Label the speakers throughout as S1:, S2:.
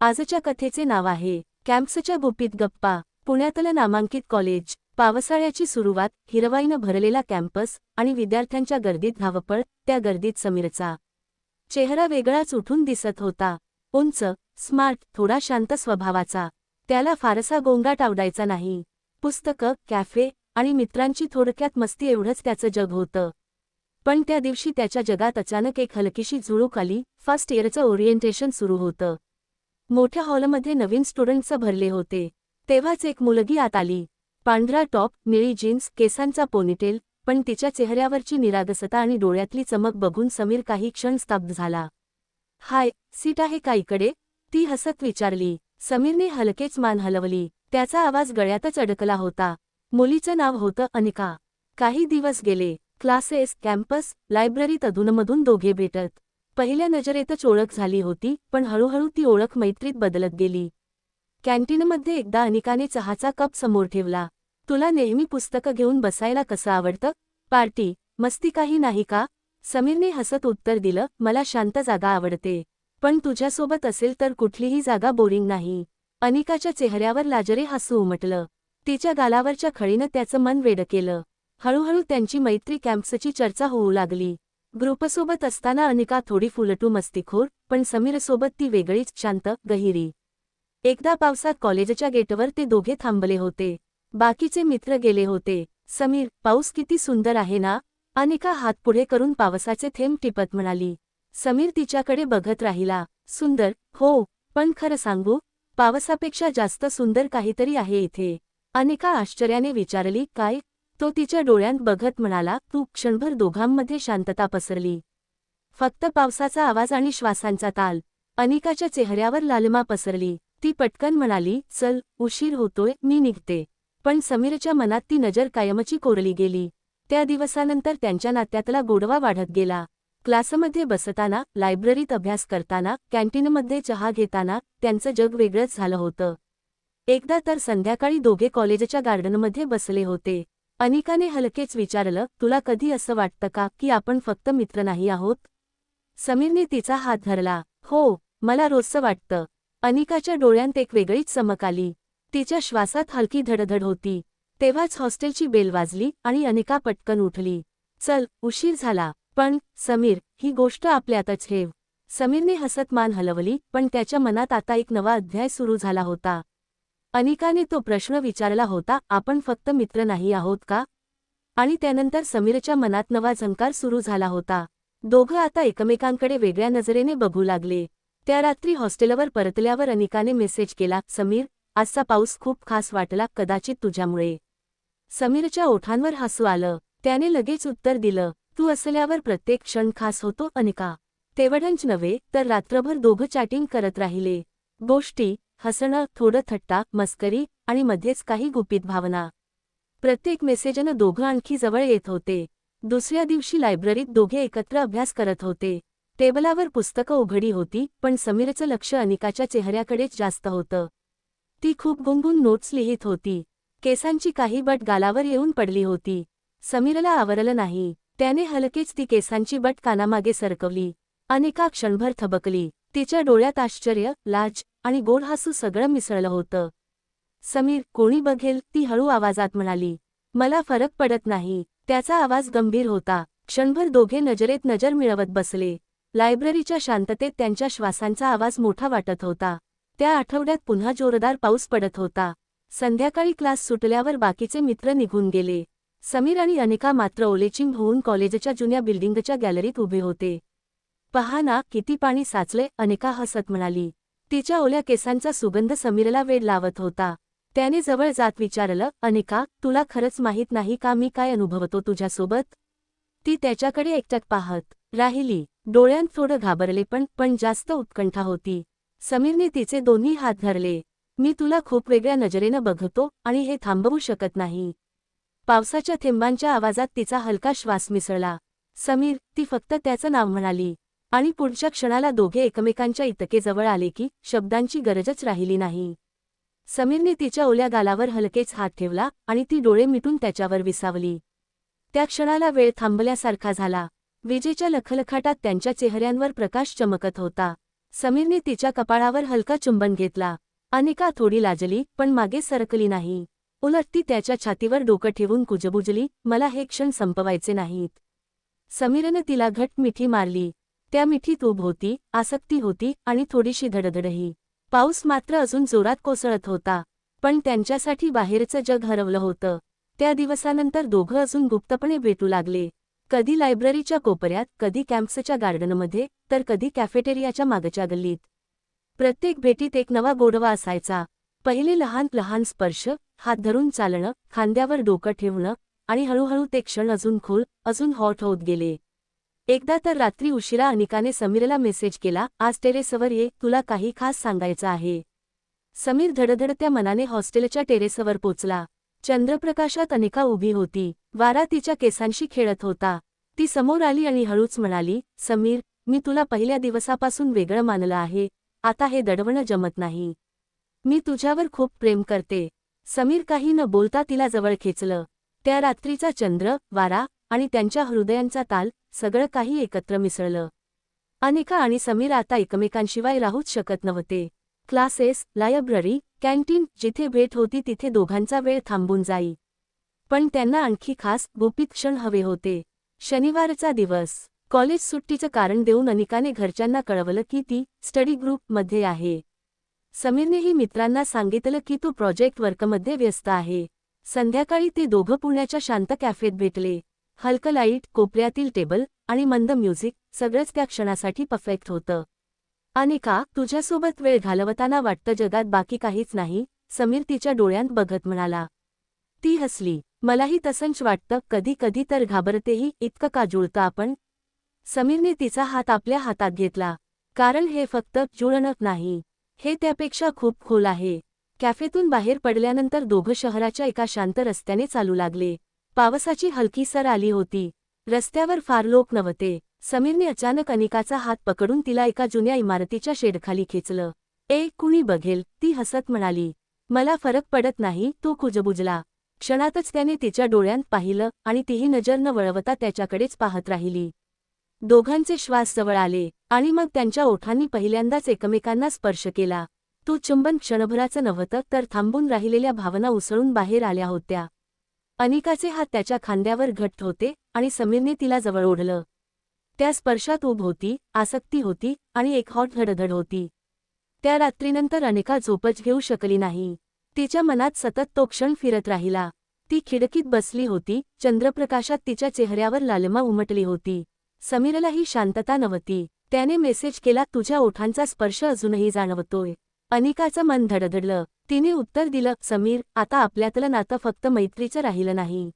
S1: आजच्या कथेचे नाव आहे कॅम्पसच्या गुपित गप्पा. पुण्यातलं नामांकित कॉलेज, पावसाळ्याची सुरुवात, हिरवाईनं भरलेला कॅम्पस आणि विद्यार्थ्यांच्या गर्दीत धावपळ. त्या गर्दीत समीरचा चेहरा वेगळाच उठून दिसत होता. उंच, स्मार्ट, थोडा शांत स्वभावाचा. त्याला फारसा गोंगाट आवडायचा नाही. पुस्तकं, कॅफे आणि मित्रांची थोडक्यात मस्ती एवढंच त्याचं जग होतं. पण त्या दिवशी त्याच्या जगात अचानक एक हलकीशी झुळूक आली. फर्स्ट इयरचं ओरिएंटेशन सुरू होतं. मोठ्या हॉलमध्ये नवीन स्टुडंट्स भरले होते. तेव्हाच एक मुलगी आत आली. पांढरा टॉप, निळी जीन्स, केसांचा पोनीटेल, पण तिच्या चेहऱ्यावरची निरागसता आणि डोळ्यातली चमक बघून समीर काही क्षण स्तब्ध झाला. हाय, सीट आहे का इकडे? ती हसत विचारली. समीरने हलकेच मान हलवली. त्याचा आवाज गळ्यातच अडकला होता. मुलीचं नाव होतं अनिका. काही दिवस गेले. क्लासेस, कॅम्पस, लायब्ररीत अधूनमधून दोघे भेटत. पहिल्या नजरेतच ओळख झाली होती, पण हळूहळू ती ओळख मैत्रीत बदलत गेली. कॅन्टीनमध्ये एकदा अनिकाने चहाचा कप समोर ठेवला. तुला नेहमी पुस्तकं घेऊन बसायला कसं आवडतं? पार्टी, मस्ती काही नाही का? समीरने हसत उत्तर दिलं, मला शांत जागा आवडते. पण तुझ्यासोबत असेल तर कुठलीही जागा बोरिंग नाही. अनिकाच्या चेहऱ्यावर लाजरे हसू उमटलं. तिच्या गालावरच्या खळीनं त्याचं मन वेडं केलं. हळूहळू त्यांची मैत्री कॅम्पसची चर्चा होऊ लागली. ग्रुपसोबत असताना अनिका थोडी फुलटू मस्तीखोर, पण समीरसोबत ती वेगळीच शांत, गहिरी. एकदा पावसात कॉलेजच्या गेटवर ते दोघे थांबले होते. बाकीचे मित्र गेले होते. समीर, पाऊस किती सुंदर आहे ना? अनिका हात पुढे करून पावसाचे थेंब टिपत म्हणाली. समीर तिच्याकडे बघत राहिला. सुंदर, हो, पण खरं सांगू, पावसापेक्षा जास्त सुंदर काहीतरी आहे इथे. अनिका आश्चर्याने विचारली, काय? तो तिच्या डोळ्यांत बघत म्हणाला, तू. क्षणभर दोघांमध्ये शांतता पसरली. फक्त पावसाचा आवाज आणि श्वासांचा ताल. अनिकाच्या चेहऱ्यावर लालिमा पसरली. ती पटकन म्हणाली, चल, उशीर होतोय, मी निघते. पण समीरच्या मनात ती नजर कायमची कोरली गेली. त्या दिवसानंतर त्यांच्या नात्यातला गोडवा वाढत गेला. क्लासमध्ये बसताना, लायब्ररीत अभ्यास करताना, कॅन्टीनमध्ये चहा घेताना, त्यांचं जग वेगळंच झालं होतं. एकदा तर संध्याकाळी दोघे कॉलेजच्या गार्डनमध्ये बसले होते. अनिकाने हलकेच विचारलं, तुला कधी असं वाटतं का की आपण फक्त मित्र नाही आहोत? समीरने तिचा हात धरला. हो, मला रोजचं वाटतं. अनिकाच्या डोळ्यांत एक वेगळीच चमक आली. तिच्या श्वासात हलकी धडधड होती. तेव्हाच हॉस्टेलची बेल वाजली आणि अनिका पटकन उठली. चल, उशीर झाला. पण, समीर, ही गोष्ट आपल्यातच ठेव. समीरने हसत मान हलवली, पण त्याच्या मनात आता एक नवा अध्याय सुरू झाला होता. अनिकाने तो प्रश्न विचारला होता, आपण फक्त मित्र नाही आहोत का? आणि त्यानंतर समीरच्या मनात नवा झंकार सुरू झाला होता. दोघं आता एकमेकांकडे वेगळ्या नजरेने बघू लागले. त्या रात्री हॉस्टेलवर परतल्यावर अनिकाने मेसेज केला, समीर, आजचा पाऊस खूप खास वाटला, कदाचित तुझ्यामुळे. समीरच्या ओठांवर हसू आलं. त्याने लगेच उत्तर दिलं, तू असल्यावर प्रत्येक क्षण खास होतो अनिका. तेवढंच नव्हे तर रात्रभर दोघं चॅटिंग करत राहिले. गोष्टी, हसणं, थोडं थट्टा, मस्करी आणि मध्येच काही गुपित भावना. प्रत्येक मेसेजनं दोघं आणखी जवळ येत होते. दुसऱ्या दिवशी लायब्ररीत दोघे एकत्र अभ्यास करत होते. टेबलावर पुस्तकं उघडी होती, पण समीरचं लक्ष अनिकाच्या चेहऱ्याकडेच जास्त होतं. ती खूप गुंगून नोट्स लिहित होती. केसांची काही बट गालावर येऊन पडली होती. समीरला आवरलं नाही. त्याने हलकेच ती केसांची बट कानामागे सरकवली. अनिका क्षणभर थबकली. तिच्या डोळ्यात आश्चर्य, लाज आणि गोड हसू सगळं मिसळलं होतं. समीर, कोणी बघेल, ती हळू आवाजात म्हणाली. मला फरक पडत नाही. त्याचा आवाज गंभीर होता. क्षणभर दोघे नजरेत नजर मिळवत बसले. लायब्ररीच्या शांततेत त्यांच्या श्वासांचा आवाज मोठा वाटत होता. त्या आठवड्यात पुन्हा जोरदार पाऊस पडत होता. संध्याकाळी क्लास सुटल्यावर बाकीचे मित्र निघून गेले. समीर आणि अनिका मात्र ओलेचिंग होऊन कॉलेजच्या जुन्या बिल्डिंगच्या गॅलरीत उभे होते. पहा ना, किती पाणी साचले, अनिका हसत म्हणाली. तिच्या ओल्या केसांचा सुगंध समीरला वेड लावत होता. त्याने जवळ जात विचारलं, अनिका, तुला खरंच माहीत नाही का मी काय अनुभवतो तुझ्यासोबत? ती त्याच्याकडे एकटक पाहत राहिली. डोळ्यांत थोडं घाबरले पण जास्त उत्कंठा होती. समीरने तिचे दोन्ही हात धरले. मी तुला खूप वेगळ्या नजरेनं बघतो आणि हे थांबवू शकत नाही. पावसाच्या थेंबांच्या आवाजात तिचा हलका श्वास मिसळला. समीर, ती फक्त त्याचं नाव म्हणाली. आणि पुढच्या क्षणाला दोघे एकमेकांच्या इतके जवळ आले की शब्दांची गरजच राहिली नाही. समीरने तिच्या ओल्या गालावर हलकेच हात ठेवला आणि ती डोळे मिटून त्याच्यावर विसावली. त्या क्षणाला वेळ थांबल्यासारखा झाला. विजेच्या लखलखाटात त्यांच्या चेहऱ्यांवर प्रकाश चमकत होता. समीरने तिच्या कपाळावर हलका चुंबन घेतला. अनिका थोडी लाजली पण मागे सरकली नाही. उलट ती त्याच्या छातीवर डोकं ठेवून कुजबुजली, मला हे क्षण संपवायचे नाहीत. समीरनं तिला घट मिठी मारली. त्या मिठीत ऊब होती, आसक्ती होती आणि थोडीशी धडधडही. पाऊस मात्र अजून जोरात कोसळत होता. पण त्यांच्यासाठी बाहेरचं जग हरवलं होतं. त्या दिवसानंतर दोघं अजून गुप्तपणे भेटू लागले. कधी लायब्ररीच्या कोपऱ्यात, कधी कॅम्पसच्या गार्डनमध्ये, तर कधी कॅफेटेरियाच्या मागच्या गल्लीत. प्रत्येक भेटीत एक नवा गोडवा असायचा. पहिले लहान लहान स्पर्श, हात धरून चालणं, खांद्यावर डोकं ठेवणं आणि हळूहळू ते क्षण अजून खोल, अजून हॉट होत गेले. एकदा तर रात्री उशिरा अनिकाने समीरला मेसेज केला, आज टेरेसवर ये, तुला काही खास सांगायचं आहे. समीर धडधडत्या मनाने हॉस्टेलच्या टेरेसवर पोचला. चंद्रप्रकाशात अनिका उभी होती. वारा तिच्या केसांशी खेळत होता. ती समोर आली आणि हळूच म्हणाली, समीर, मी तुला पहिल्या दिवसापासून वेगळं मानलं आहे. आता हे दडवणं जमत नाही. मी तुझ्यावर खूप प्रेम करते. समीर काही न बोलता तिला जवळ खेचलं. त्या रात्रीचा चंद्र, वारा आणि त्यांच्या हृदयांचा ताल, सगळं काही एकत्र मिसळलं. अनिका आणि समीर आता एकमेकांशिवाय राहूच शकत नव्हते. क्लासेस, लायब्ररी, कॅन्टीन, जिथे भेट होती तिथे दोघांचा वेळ थांबून जाई. पण त्यांना आणखी खास, गुपित क्षण हवे होते. शनिवारचा दिवस. कॉलेज सुट्टीचं कारण देऊन अनिकाने घरच्यांना कळवलं की ती स्टडी ग्रुपमध्ये आहे. समीरनेही मित्रांना सांगितलं की तो प्रोजेक्ट वर्कमध्ये व्यस्त आहे. संध्याकाळी ते दोघं पुण्याच्या शांत कॅफेत भेटले. हलकं लाईट, कोपऱ्यातील टेबल आणि मंद म्युझिक, सगळंच त्या क्षणासाठी परफेक्ट होतं. अनिका, तुझ्यासोबत वेळ घालवताना वाटतं जगात बाकी काहीच नाही, समीर तिच्या डोळ्यांत बघत म्हणाला. ती हसली. मलाही तसंच वाटतं, कधी कधी तर घाबरतेही, इतकं का जुळतं आपण. समीरने तिचा हात आपल्या हातात घेतला. कारण हे फक्त जुळणं नाही, हे त्यापेक्षा खूप खोल आहे. कॅफेतून बाहेर पडल्यानंतर दोघं शहराच्या एका शांत रस्त्याने चालू लागले. पावसाची हलकी सर आली होती. रस्त्यावर फार लोक नव्हते. समीरने अचानक अनिकाचा हात पकडून तिला एका जुन्या इमारतीच्या शेडखाली खेचलं. कुणी बघेल, ती हसत म्हणाली. मला फरक पडत नाही, तो कुजबुजला. क्षणातच त्याने तिच्या डोळ्यांत पाहिलं आणि तीही नजर न वळवता त्याच्याकडेच पाहत राहिली. दोघांचे श्वास जवळ आले आणि मग त्यांच्या ओठांनी पहिल्यांदाच एकमेकांना स्पर्श केला. तो चुंबन क्षणभराचं नव्हतं, तर थांबून राहिलेल्या भावना उसळून बाहेर आल्या होत्या. अनिकाचे हात त्याच्या खांद्यावर घट्ट होते आणि समीरने तिला जवळ ओढलं. त्या स्पर्शात ऊब होती, आसक्ती होती आणि एक हॉट धडधड होती. त्या रात्रीनंतर अनिका झोपच घेऊ शकली नाही. तिच्या मनात सतत तो क्षण फिरत राहिला. ती खिडकीत बसली होती, चंद्रप्रकाशात तिच्या चेहऱ्यावर लालिमा उमटली होती. समीरलाही शांतता नव्हती. त्याने मेसेज केला, तुझ्या ओठांचा स्पर्श अजूनही जाणवतोय. अनिकाचं मन धडधडलं. तिने उत्तर दिलं, समीर, आता आपल्यातलं नातं फक्त मैत्रीचं राहिलं नाही.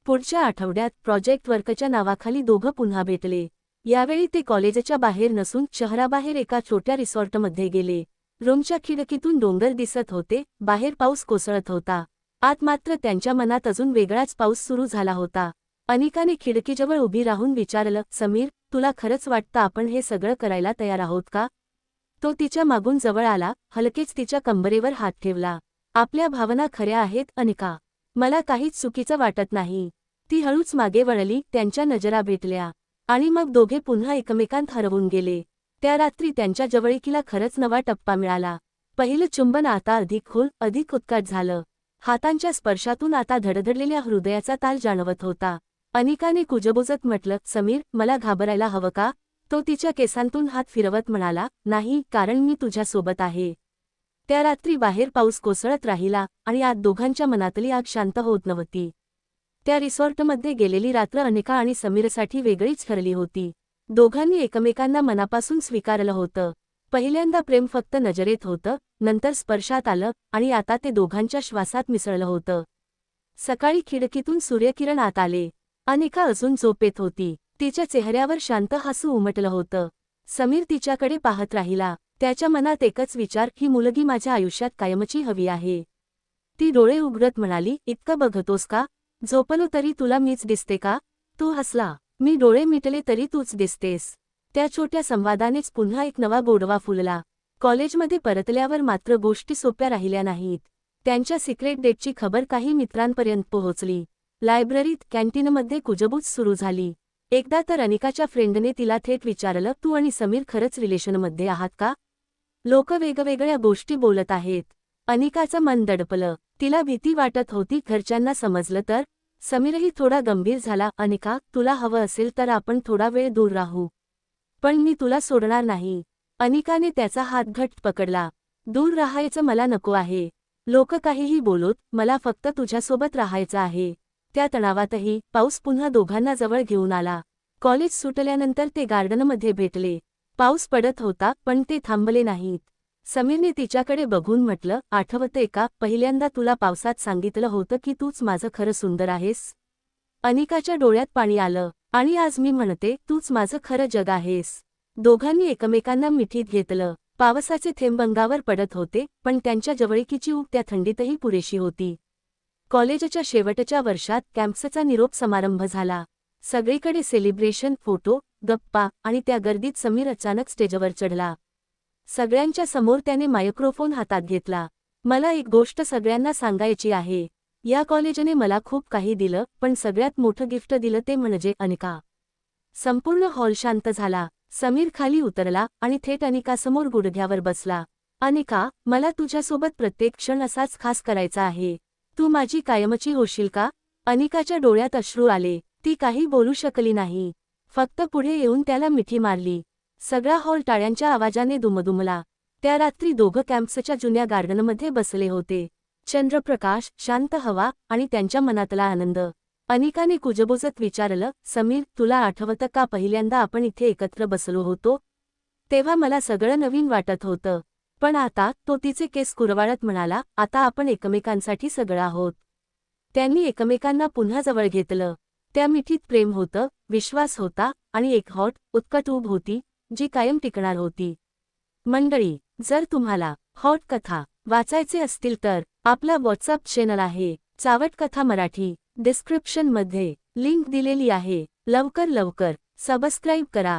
S1: पुढच्या आठवड्यात प्रोजेक्ट वर्कच्या नावाखाली दोघं पुन्हा भेटले. यावेळी ते कॉलेजच्या बाहेर नसून शहराबाहेर एका छोट्या रिसॉर्टमध्ये गेले. रूमच्या खिडकीतून डोंगर दिसत होते, बाहेर पाऊस कोसळत होता. आत मात्र त्यांच्या मनात अजून वेगळाच पाऊस सुरू झाला होता. अनिकाने खिडकीजवळ उभी राहून विचारलं, समीर, तुला खरंच वाटतं आपण हे सगळं करायला तयार आहोत का. तो तिच्या मागून जवळ आला, हलकेच तिच्या कंबरेवर हात ठेवला. आपल्या भावना खऱ्या आहेत अनिका. मला काहीच चुकीचं वाटत नाही. ती हळूच मागे वळली, त्यांच्या नजरा भेटल्या आणि मग दोघे पुन्हा एकमेकांत हरवून गेले. त्या रात्री त्यांच्या जवळीकीला खरंच नवा टप्पा मिळाला. पहिलं चुंबन आता अधिक खोल, अधिक उत्कट झालं. हातांच्या स्पर्शातून आता धडधडलेल्या हृदयाचा ताल जाणवत होता. अनिकाने कुजबुजत म्हटलं, समीर, मला घाबरायला हवं का. तो तिच्या केसांतून हात फिरवत म्हणाला, नाही, कारण मी तुझ्यासोबत आहे. त्या रात्री बाहेर पाऊस कोसळत राहिला आणि आत दोघांच्या मनातली आग शांत होत नव्हती. त्या रिसॉर्टमध्ये गेलेली रात्र अनिका आणि समीरसाठी वेगळीच ठरली होती. दोघांनी एकमेकांना मनापासून स्वीकारलं होतं. पहिल्यांदा प्रेम फक्त नजरेत होतं, नंतर स्पर्शात आलं आणि आता ते दोघांच्या श्वासात मिसळलं होतं. सकाळी खिडकीतून सूर्यकिरण आत आले. अनिका अजून झोपेत होती. तिच्या चेहऱ्यावर शांत हसू उमटलं होतं. समीर तिच्याकडे पाहत राहिला. त्याच्या मनात एकच विचार, ही मुलगी माझ्या आयुष्यात कायमची हवी आहे. ती डोळे उघडत म्हणाली, इतकं बघतोस का. झोपलो तरी तुला मीच दिसते का. तो हसला. मी डोळे मिटले तरी तूच दिसतेस. त्या छोट्या संवादानेच पुन्हा एक नवा गोडवा फुलला. कॉलेजमध्ये परतल्यावर मात्र गोष्टी सोप्या राहिल्या नाहीत. त्यांच्या सिक्रेट डेटची खबर काही मित्रांपर्यंत पोहोचली. लायब्ररीत, कॅन्टीनमध्ये कुजबूज सुरू झाली. एकदा तर अनिकाच्या फ्रेंडने तिला थेट विचारलं, तू आणि समीर खरंच रिलेशनमध्ये आहात का? लोक वेगवेगळ्या गोष्टी बोलत आहेत. अनिकाचं मन दडपलं. तिला भीती वाटत होती घरच्यांना समजलं तर. समीरही थोडा गंभीर झाला. अनिका, तुला हवं असेल तर आपण थोडा वेळ दूर राहू. पण मी तुला सोडणार नाही. अनिकाने त्याचा हात घट्ट पकडला. दूर राहायचं मला नको आहे. लोक काहीही बोलोत, मला फक्त तुझ्यासोबत राहायचं आहे. त्या तणावातही पाऊस पुन्हा दोघांना जवळ घेऊन आला. कॉलेज सुटल्यानंतर ते गार्डनमध्ये भेटले. पाऊस पडत होता पण ते थांबले नाहीत. समीरने तिच्याकडे बघून म्हटलं, आठवतंय का पहिल्यांदा तुला पावसात सांगितलं होतं की तूच माझं खरं सुंदर आहेस? अनिकाच्या डोळ्यात पाणी आलं. आणि आज मी म्हणते, तूच माझं खरं जग आहेस. दोघांनी एकमेकांना मिठीत घेतलं. पावसाचे थेंब अंगावर पडत होते पण त्यांच्या जवळीकीची ऊब त्या थंडीतही पुरेशी होती. कॉलेजच्या शेवटच्या वर्षात कॅम्पसचा निरोप समारंभ झाला. सगळीकडे सेलिब्रेशन, फोटो, गप्पा आणि त्या गर्दीत समीर अचानक स्टेजवर चढला. सगळ्यांच्या समोर त्याने मायक्रोफोन हातात घेतला. मला एक गोष्ट सगळ्यांना सांगायची आहे. या कॉलेजने मला खूप काही दिलं पण सगळ्यात मोठं गिफ्ट दिलं ते म्हणजे अनिका. संपूर्ण हॉल शांत झाला. समीर खाली उतरला आणि थेट अनिकासमोर गुडघ्यावर बसला. अनिका, मला तुझ्यासोबत प्रत्येक क्षण असाच खास करायचा आहे. तू माझी कायमची होशील का? अनिकाच्या डोळ्यात अश्रू आले. ती काही बोलू शकली नाही. फक्त पुढे येऊन त्याला मिठी मारली. सगळा हॉल टाळ्यांच्या आवाजाने दुमदुमला. त्या रात्री दोघं कॅम्पसच्या जुन्या गार्डनमध्ये बसले होते. चंद्रप्रकाश, शांत हवा आणि त्यांच्या मनातला आनंद. अनिकाने कुजबुजत विचारलं, समीर, तुला आठवतं का पहिल्यांदा आपण इथे एकत्र बसलो होतो? तेव्हा मला सगळं नवीन वाटत होतं. पण आता, तो तिचे केस कुरवाळत म्हणाला, आता आपण एकमेकांसाठी सगळं आहोत. त्यांनी एकमेकांना पुन्हा जवळ घेतलं. त्या मिठीत प्रेम होतं, विश्वास होता आणि एक हॉट, उत्कट ऊब होती, जी कायम टिकणार होती. मंडळी, जर तुम्हाला हॉट कथा वाचायचे असतील तर आपला व्हॉट्सअप चॅनल आहे, चावट कथा मराठी. डिस्क्रिप्शनमध्ये लिंक दिलेली आहे. लवकर सबस्क्राईब करा.